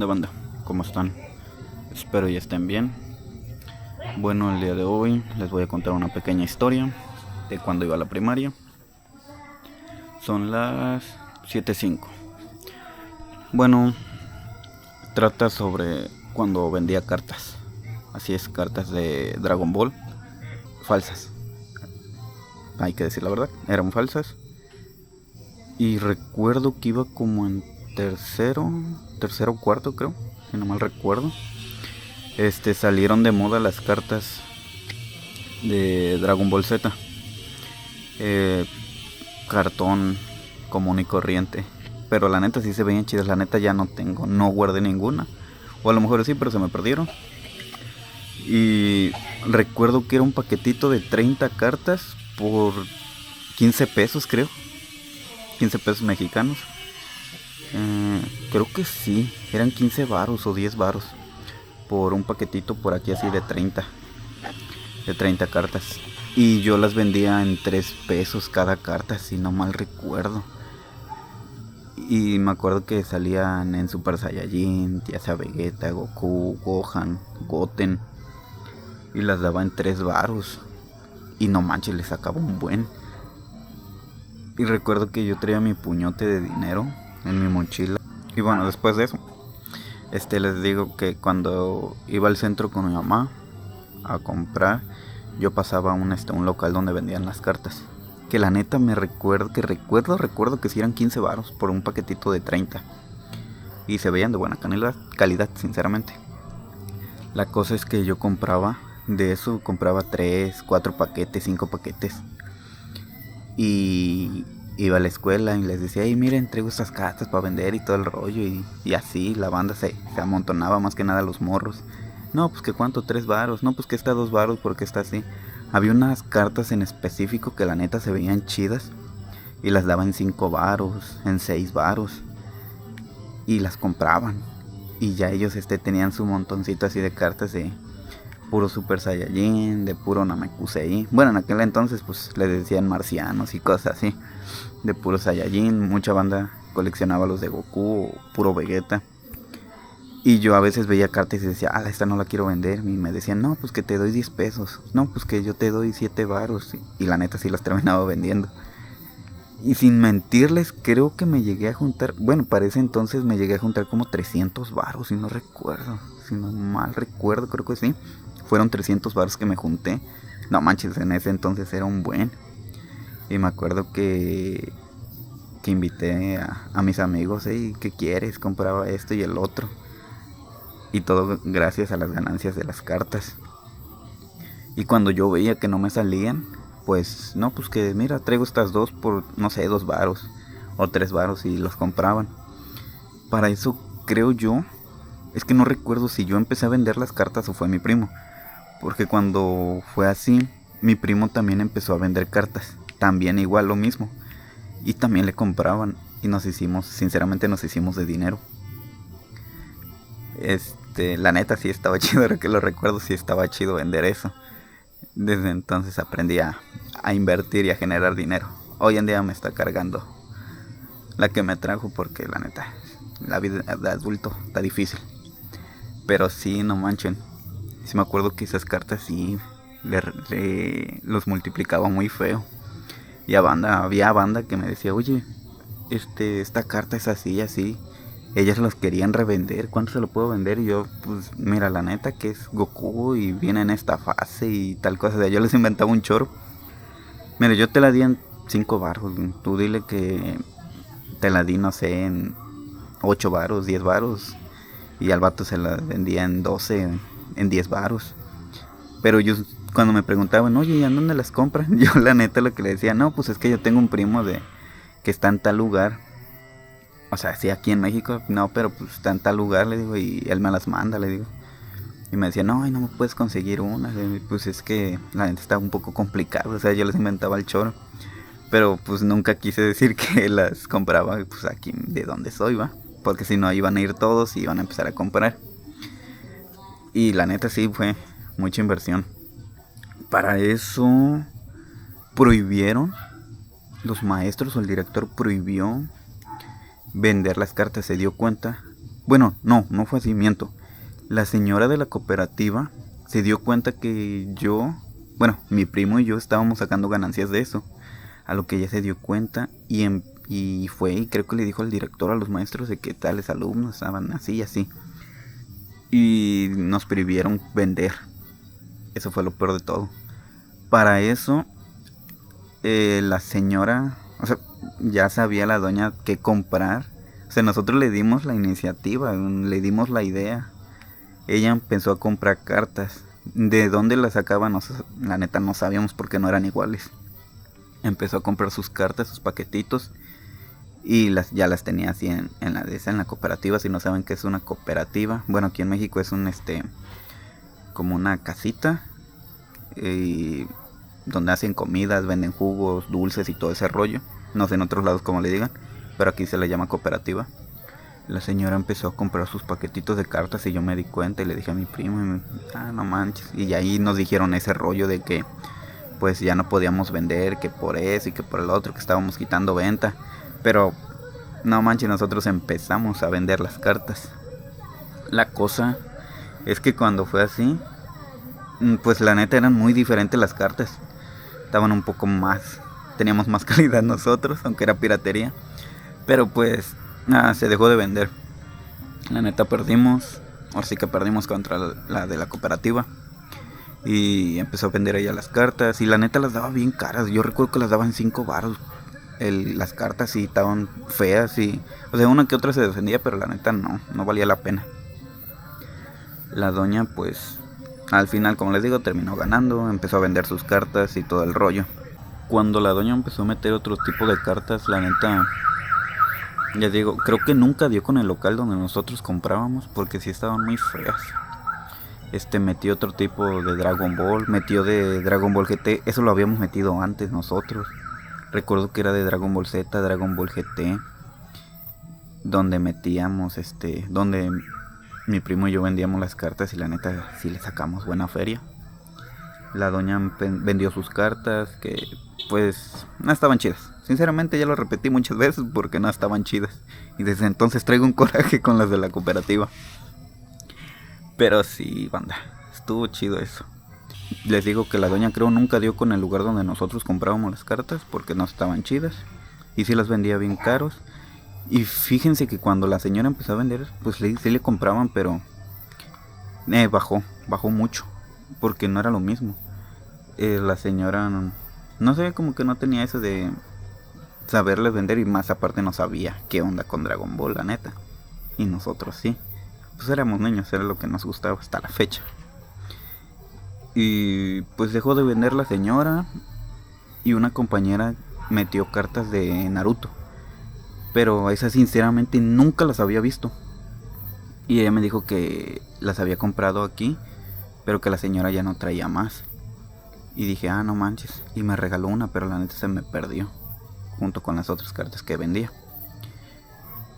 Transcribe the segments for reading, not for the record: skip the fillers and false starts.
De banda, ¿cómo están? Espero y estén bien. Bueno, el día de hoy les voy a contar una pequeña historia de cuando iba a la primaria. Son las 7:05. Bueno, trata sobre cuando vendía cartas. Así es, cartas de Dragon Ball falsas. Hay que decir la verdad, eran falsas. Y recuerdo que iba como en tercero o cuarto, creo, si no mal recuerdo. Salieron de moda las cartas de Dragon Ball Z. eh, Cartón común y corriente. Pero la neta sí se veían chidas. La neta ya no tengo, no guardé ninguna. O a lo mejor sí, pero se me perdieron. Y recuerdo que era un paquetito de 30 cartas por 15 pesos, creo. 15 pesos mexicanos. Creo que sí, eran 15 varos o 10 varos por un paquetito por aquí así de 30 cartas. Y yo las vendía en 3 pesos cada carta, si no mal recuerdo. Y me acuerdo que salían en Super Saiyajin, ya sea Vegeta, Goku, Gohan, Goten. Y las daba en 3 varos. Y no manches, les sacaba un buen. Y recuerdo que yo traía mi puñote de dinero en mi mochila. Y bueno, después de eso, les digo que cuando iba al centro con mi mamá a comprar, yo pasaba a un local donde vendían las cartas. Que la neta me recuerdo que si eran 15 varos por un paquetito de 30. Y se veían de buena calidad, sinceramente. La cosa es que yo compraba, de eso compraba 3, 4 paquetes, 5 paquetes. Y iba a la escuela y les decía, hey, miren, traigo estas cartas para vender y todo el rollo. Y así la banda se amontonaba, más que nada los morros. No, pues que cuánto, 3 varos. No, pues que está 2 varos porque está así. Había unas cartas en específico que la neta se veían chidas. Y las daban en 5 varos, en 6 varos. Y las compraban. Y ya ellos tenían su montoncito así de cartas de puro Super Saiyajin, de puro Namekusei. Bueno, en aquel entonces pues le decían marcianos y cosas así. De puro Saiyajin, mucha banda coleccionaba los de Goku o puro Vegeta. Y yo a veces veía cartas y decía, esta no la quiero vender. Y me decían, no, pues que te doy 10 pesos. No, pues que yo te doy 7 varos. Y la neta sí las terminaba vendiendo. Y sin mentirles, creo que me llegué a juntar, bueno, para ese entonces me llegué a juntar como 300 varos, si no recuerdo. Si no mal recuerdo, creo que sí. Fueron 300 varos que me junté. No manches, en ese entonces era un buen. Y me acuerdo que invité a mis amigos, hey, ¿qué quieres? Compraba esto y el otro. Y todo gracias a las ganancias de las cartas. Y cuando yo veía que no me salían, pues no, pues que mira, traigo estas dos por, no sé, 2 varos o 3 varos y los compraban. Para eso creo yo, es que no recuerdo si yo empecé a vender las cartas o fue mi primo. Porque cuando fue así, mi primo también empezó a vender cartas. También igual lo mismo. Y también le compraban. Y sinceramente nos hicimos de dinero. La neta sí estaba chido, ahora que lo recuerdo, sí estaba chido vender eso. Desde entonces aprendí a invertir y a generar dinero. Hoy en día me está cargando la que me trajo porque la neta, la vida de adulto está difícil. Pero sí, no manchen. Sí me acuerdo que esas cartas sí los multiplicaba muy feo. Y había banda que me decía, oye, esta carta es así y así. Ellas los querían revender, ¿cuánto se lo puedo vender? Y yo, pues mira, la neta que es Goku y viene en esta fase y tal cosa. O sea, yo les inventaba un choro. Mira, yo te la di en 5 baros. Tú dile que te la di, no sé, en 8 varos, 10 varos. Y al vato se la vendía en 12, en 10 varos. Pero ellos cuando me preguntaban, oye, ¿y en dónde las compran? Yo la neta lo que le decía, no, pues es que yo tengo un primo que está en tal lugar. O sea, sí, aquí en México, no, pero pues está en tal lugar, le digo, y él me las manda, le digo. Y me decía, no, no me puedes conseguir una. Pues es que la gente está un poco complicado, o sea, yo les inventaba el choro. Pero pues nunca quise decir que las compraba pues aquí de donde soy, va. Porque si no iban a ir todos y iban a empezar a comprar. Y la neta sí fue mucha inversión. Para eso prohibieron, los maestros o el director prohibió vender las cartas. Se dio cuenta Bueno, no fue así, miento. La señora de la cooperativa se dio cuenta que mi primo y yo estábamos sacando ganancias de eso. A lo que ella se dio cuenta y fue y creo que le dijo al director, a los maestros, de que tales alumnos estaban así y así. Y nos prohibieron vender. Eso fue lo peor de todo. Para eso, la señora, o sea, ya sabía la doña qué comprar. O sea, nosotros le dimos la iniciativa, le dimos la idea. Ella empezó a comprar cartas. De dónde las sacaban, la neta no sabíamos porque no eran iguales. Empezó a comprar sus cartas, sus paquetitos. Y ya las tenía así en la cooperativa. Si no saben qué es una cooperativa, bueno, aquí en México es como una casita. Donde hacen comidas, venden jugos, dulces y todo ese rollo. No sé en otros lados cómo le digan, pero aquí se le llama cooperativa. La señora empezó a comprar sus paquetitos de cartas y yo me di cuenta y le dije a mi primo, no manches. Y ahí nos dijeron ese rollo de que pues ya no podíamos vender, que por eso y que por el otro, que estábamos quitando venta. Pero no manches, nosotros empezamos a vender las cartas. La cosa es que cuando fue así, pues la neta eran muy diferentes las cartas. Estaban un poco más, teníamos más calidad nosotros, aunque era piratería. Pero pues se dejó de vender. La neta perdimos, ahora sí que perdimos contra la de la cooperativa. Y empezó a vender ella las cartas. Y la neta las daba bien caras. Yo recuerdo que las daban 5 baros las cartas, y estaban feas. O sea, una que otra se defendía, pero la neta no valía la pena. La doña pues al final, como les digo, terminó ganando. Empezó a vender sus cartas y todo el rollo. Cuando la doña empezó a meter otro tipo de cartas, la neta, ya digo, creo que nunca dio con el local donde nosotros comprábamos, porque sí estaban muy feas. Metió otro tipo de Dragon Ball, metió de Dragon Ball GT. Eso lo habíamos metido antes nosotros. Recuerdo que era de Dragon Ball Z, Dragon Ball GT, donde metíamos, donde mi primo y yo vendíamos las cartas, y la neta sí le sacamos buena feria. La doña vendió sus cartas, que pues no estaban chidas. Sinceramente ya lo repetí muchas veces porque no estaban chidas. Y desde entonces traigo un coraje con las de la cooperativa. Pero sí, banda, estuvo chido eso. Les digo que la doña creo nunca dio con el lugar donde nosotros comprábamos las cartas, porque no estaban chidas. Y sí las vendía bien caros. Y fíjense que cuando la señora empezó a vender, pues sí le compraban, pero bajó mucho, porque no era lo mismo. La señora, no sé, como que no tenía eso de saberles vender, y más aparte no sabía qué onda con Dragon Ball, la neta. Y nosotros sí. Pues éramos niños, era lo que nos gustaba hasta la fecha. Y pues dejó de vender la señora, y una compañera metió cartas de Naruto. Pero esas sinceramente nunca las había visto. Y ella me dijo que las había comprado aquí, pero que la señora ya no traía más. Y dije, no manches. Y me regaló una, pero la neta se me perdió, junto con las otras cartas que vendía.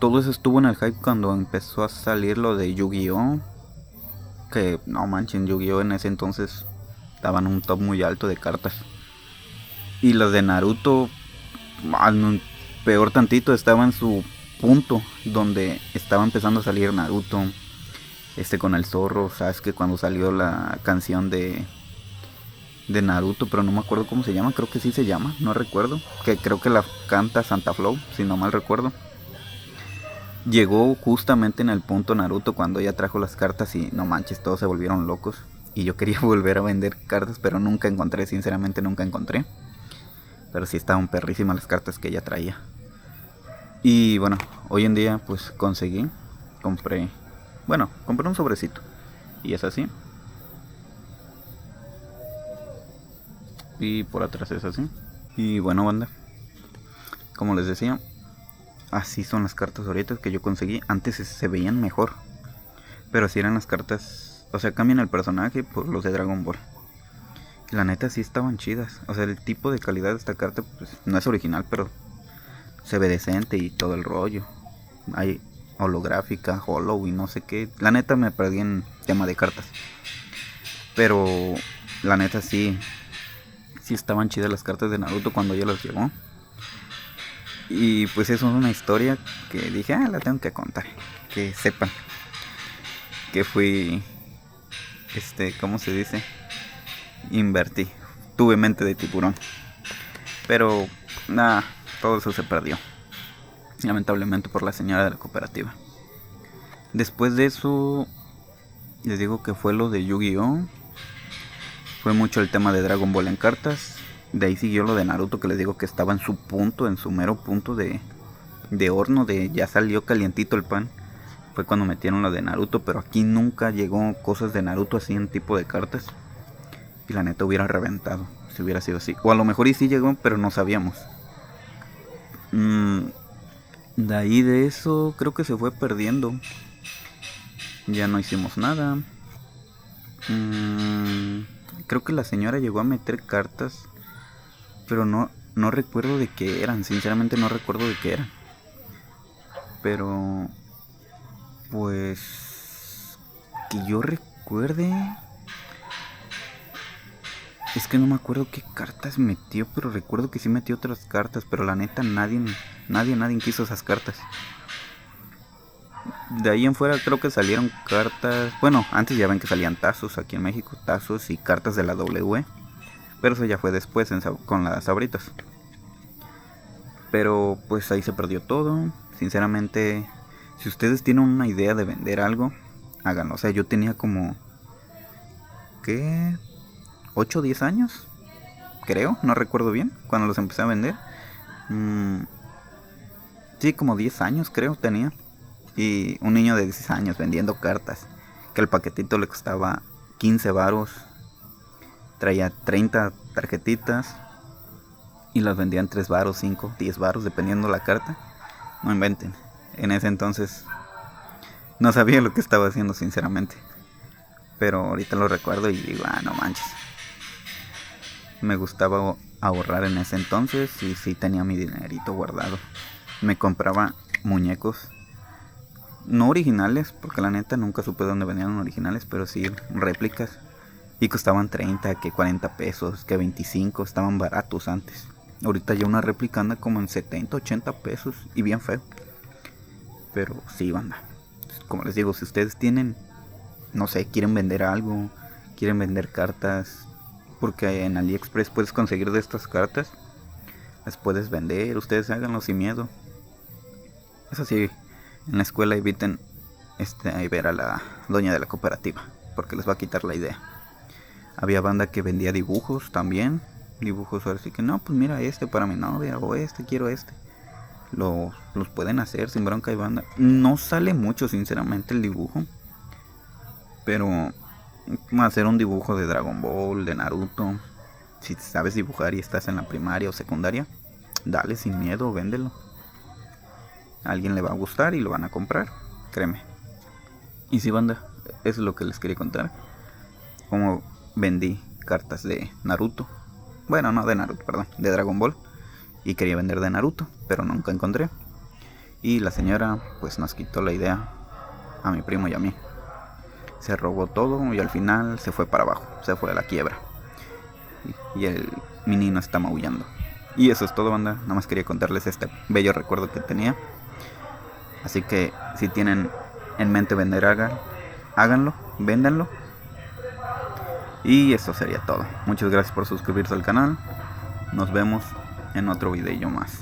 Todo eso estuvo en el hype cuando empezó a salir lo de Yu-Gi-Oh! Que no manchen, Yu-Gi-Oh! En ese entonces estaban un top muy alto de cartas. Y las de Naruto, peor tantito, estaba en su punto, donde estaba empezando a salir Naruto, con el zorro, sabes que cuando salió la canción de Naruto, pero no me acuerdo cómo se llama, creo que sí se llama, no recuerdo, que creo que la canta Santa Flow, si no mal recuerdo. Llegó justamente en el punto Naruto cuando ella trajo las cartas, y no manches, todos se volvieron locos. Y yo quería volver a vender cartas, pero nunca encontré, sinceramente nunca encontré. Pero sí estaban perrísimas las cartas que ella traía. Y bueno, hoy en día pues compré un sobrecito. Y es así. Y por atrás es así. Y bueno, banda, como les decía, así son las cartas ahorita que yo conseguí. Antes se veían mejor, pero así eran las cartas. O sea, cambian el personaje por los de Dragon Ball. La neta sí estaban chidas. O sea, el tipo de calidad de esta carta pues no es original, pero se ve decente y todo el rollo. Hay holográfica, hollow y no sé qué. La neta me perdí en tema de cartas. Pero la neta sí estaban chidas las cartas de Naruto cuando ya las llegó. Y pues eso es una historia que dije, la tengo que contar. que sepan que fui, ¿cómo se dice? Invertí, tuve mente de tiburón. Pero nada, todo eso se perdió, lamentablemente, por la señora de la cooperativa. Después de eso, les digo que fue lo de Yu-Gi-Oh! Fue mucho el tema de Dragon Ball en cartas. De ahí siguió lo de Naruto, que les digo que estaba en su punto, en su mero punto de horno, de ya salió calientito el pan. Fue cuando metieron lo de Naruto, pero aquí nunca llegó cosas de Naruto así en tipo de cartas. Y la neta hubiera reventado si hubiera sido así. O a lo mejor y sí llegó, pero no sabíamos. De ahí de eso creo que se fue perdiendo. Ya no hicimos nada. Creo que la señora llegó a meter cartas, pero no recuerdo de qué eran. Sinceramente no recuerdo de qué eran. Pero pues que yo recuerde, es que no me acuerdo qué cartas metió, pero recuerdo que sí metió otras cartas, pero la neta nadie quiso esas cartas. De ahí en fuera creo que salieron cartas, bueno, antes ya ven que salían tazos aquí en México, tazos y cartas de la W, pero eso ya fue después con las Sabritas. Pero pues ahí se perdió todo. Sinceramente, si ustedes tienen una idea de vender algo, háganlo. O sea, yo tenía como, ¿qué? 8 o 10 años, creo, no recuerdo bien, cuando los empecé a vender. Sí, como 10 años creo tenía. Y un niño de 10 años vendiendo cartas, que el paquetito le costaba 15 varos, traía 30 tarjetitas y las vendían 3 varos, 5, 10 varos, dependiendo la carta. No inventen. En ese entonces no sabía lo que estaba haciendo, sinceramente. Pero ahorita lo recuerdo y digo, no manches. Me gustaba ahorrar en ese entonces y sí tenía mi dinerito guardado. Me compraba muñecos, no originales, porque la neta nunca supe dónde venían originales, pero sí réplicas. Y costaban 30, que 40 pesos, que 25, estaban baratos antes. Ahorita ya una réplica anda como en 70, 80 pesos y bien feo. Pero sí, banda. Como les digo, si ustedes tienen, no sé, quieren vender algo, quieren vender cartas, porque en AliExpress puedes conseguir de estas cartas, las puedes vender, ustedes háganlo sin miedo. Eso sí, en la escuela eviten ver a la doña de la cooperativa, porque les va a quitar la idea. Había banda que vendía dibujos también, dibujos ahora sí que no, pues mira para mi novia, o quiero los pueden hacer sin bronca. Y banda, no sale mucho sinceramente el dibujo, pero hacer un dibujo de Dragon Ball, de Naruto, si sabes dibujar y estás en la primaria o secundaria, dale sin miedo, véndelo. A alguien le va a gustar y lo van a comprar, créeme. Y sí, banda, eso es lo que les quería contar. Como vendí cartas de Naruto. Bueno, no de Naruto, perdón, de Dragon Ball. Y quería vender de Naruto, pero nunca encontré. Y la señora pues nos quitó la idea a mi primo y a mí. Se robó todo y al final se fue para abajo, se fue a la quiebra. Y el menino está maullando. Y eso es todo, banda. Nada más quería contarles este bello recuerdo que tenía. Así que si tienen en mente vender, háganlo, véndanlo. Y eso sería todo. Muchas gracias por suscribirse al canal. Nos vemos en otro video más.